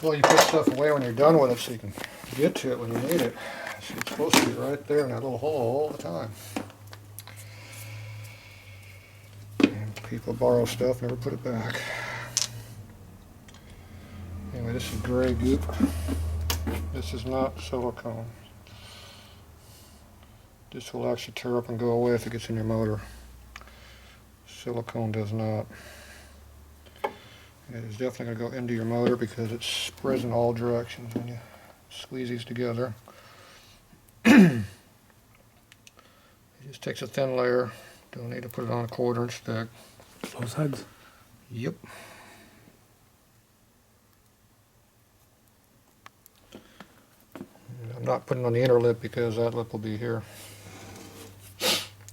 why you put stuff away when you're done with it, so you can get to it when you need it. So it's supposed to be right there in that little hole all the time. And people borrow stuff, never put it back. Anyway, this is gray goop. This is not silicone. This will actually tear up and go away if it gets in your motor. Silicone does not. It is definitely going to go into your motor because it spreads in all directions when you squeeze these together. It just takes a thin layer. Don't need to put it on a 1/4 inch stick. Both sides? Yep. And I'm not putting on the inner lip because that lip will be here.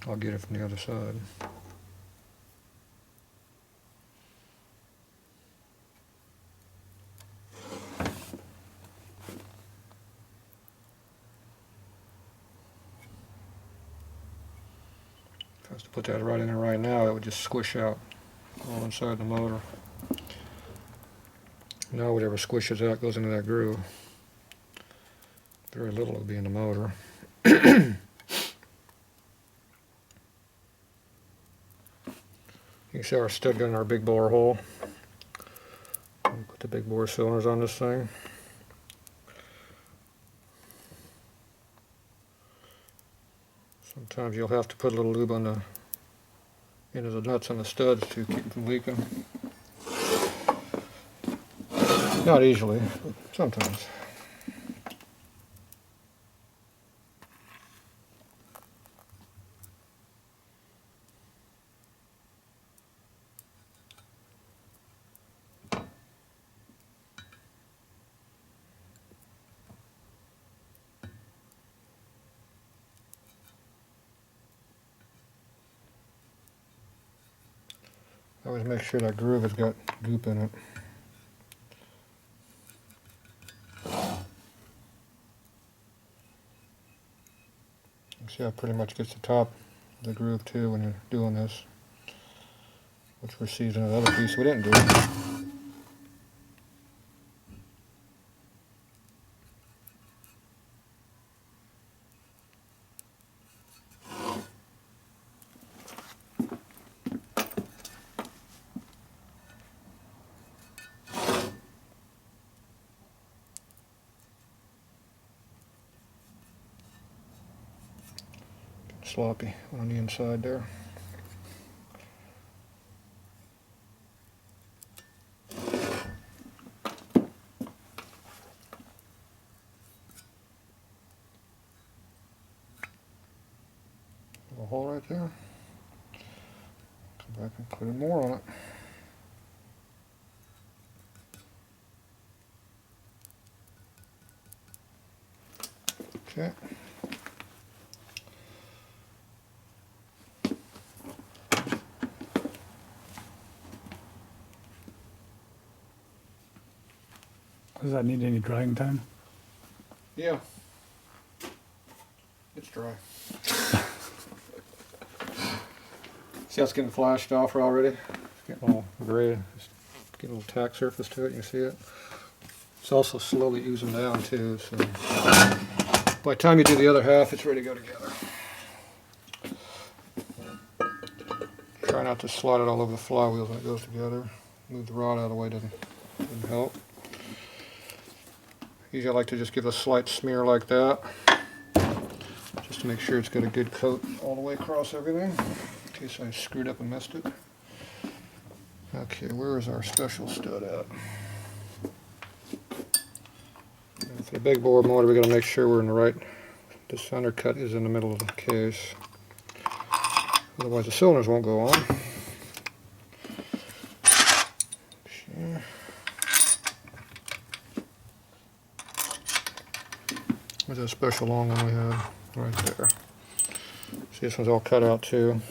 I'll get it from the other side. If I was to put that right in there right now, it would just squish out all inside the motor. Now whatever squishes out goes into that groove. Very little will be in the motor. You can see our stud gun in our big bore hole. Put the big bore cylinders on this thing. Sometimes you'll have to put a little lube on the end of the nuts on the studs to keep them from leaking. Not easily, but sometimes. Always make sure that groove has got goop in it. See how it pretty much gets the top of the groove too when you're doing this, which we're seasoning the other piece we didn't do. Sloppy on the inside there. A hole right there. Come back and put more on it. Okay. Does that need any drying time? Yeah. It's dry. See how it's getting flashed off already? It's getting all gray. It's getting a little tack surface to it, you see it? It's also slowly oozing down too, so by the time you do the other half, it's ready to go together. Try not to slide it all over the flywheels when it goes together. Move the rod out of the way doesn't help. Usually I like to just give a slight smear like that, just to make sure it's got a good coat all the way across everything, in case I screwed up and missed it. Okay, where is our special stud at? And for the big bore motor, we got to make sure we're in the right. This undercut is in the middle of the case, otherwise the cylinders won't go on. Okay. Where's that special long one we had? Right there. See, this one's all cut out too.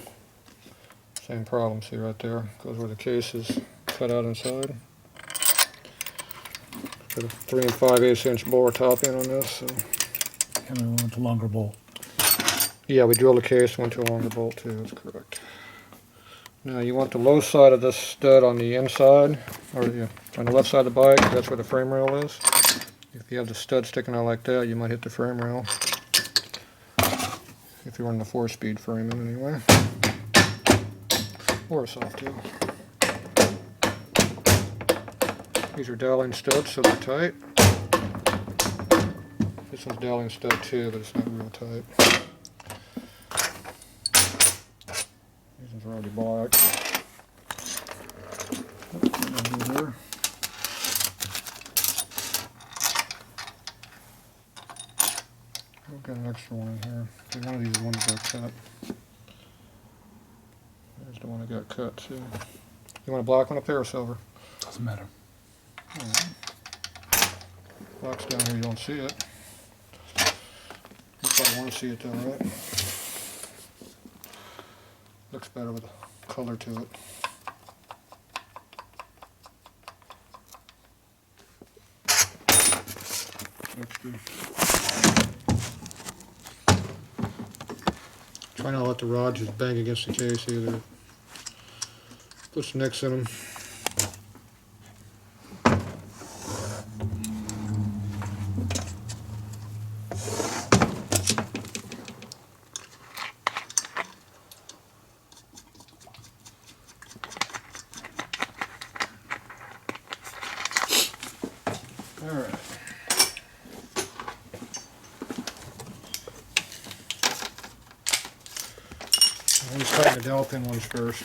Same problem, see right there. Goes where the case is cut out inside. Got a 3 5/8 inch bore top in on this. So. And we want a longer bolt. Yeah, we drilled the case, went to a longer bolt too, that's correct. Now you want the low side of this stud on the inside, or on the left side of the bike. That's where the frame rail is. If you have the stud sticking out like that, you might hit the frame rail. If you're running the 4-speed framing anyway. Or a soft tail. These are dowling studs, so they're tight. This one's dowling stud too, but it's not real tight. These ones are already black. Here. I've got an extra one in here. One of these is one that got cut. There's the one that got cut too. You want a black one up there or silver? Doesn't matter. Right. Black's down here, you don't see it. You probably want to see it though, right? Looks better with color to it. Extra. Try not to let the rod just bang against the case either. Put some nicks in them. Alright. Let's tighten the dowel pin ones first.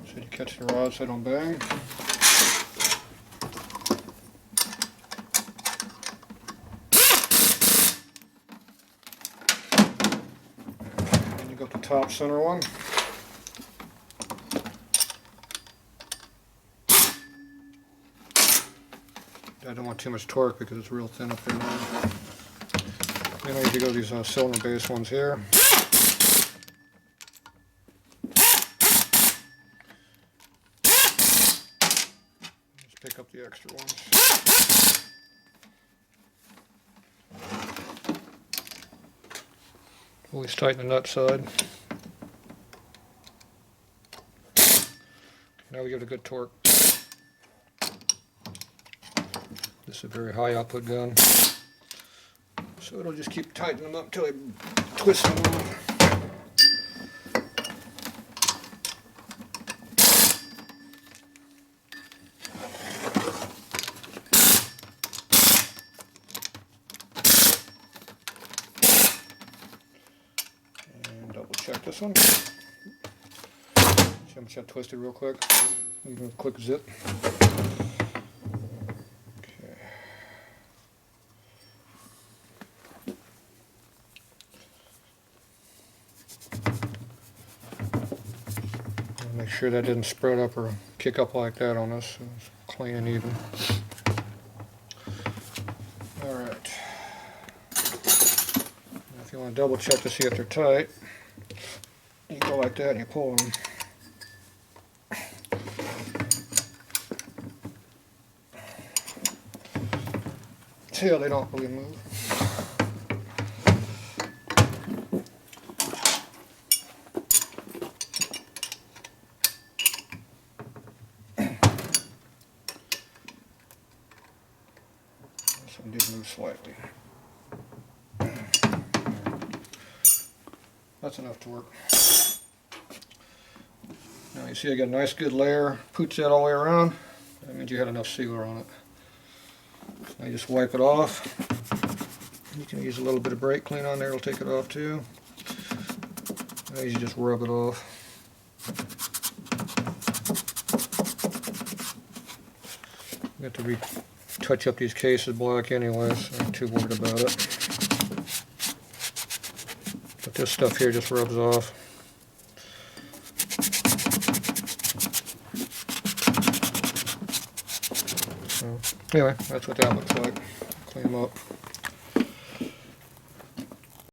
So you catch the rod so they don't bang. And you got the top center one. I don't want too much torque because it's real thin up there now. Then I need to go to these cylinder base ones here. Just pick up the extra ones. Always tighten the nut side. Now we give it a good torque. This is a very high output gun, so it'll just keep tightening them up until I twist them on. And double check this one. See how much I twisted real quick. Even a quick zip. Make sure that didn't spread up or kick up like that on us. So it's clean and even. Alright. If you want to double check to see if they're tight, you go like that and you pull them. See how they don't really move. Did move slightly. That's enough to work. Now you see I got a nice good layer, pooch that all the way around. That means you had enough sealer on it. So now you just wipe it off. You can use a little bit of brake clean on there, it'll take it off too. Now you just rub it off. You have to touch up these cases black anyway, so I'm not too worried about it. But this stuff here just rubs off. So anyway, that's what that looks like. Clean them up.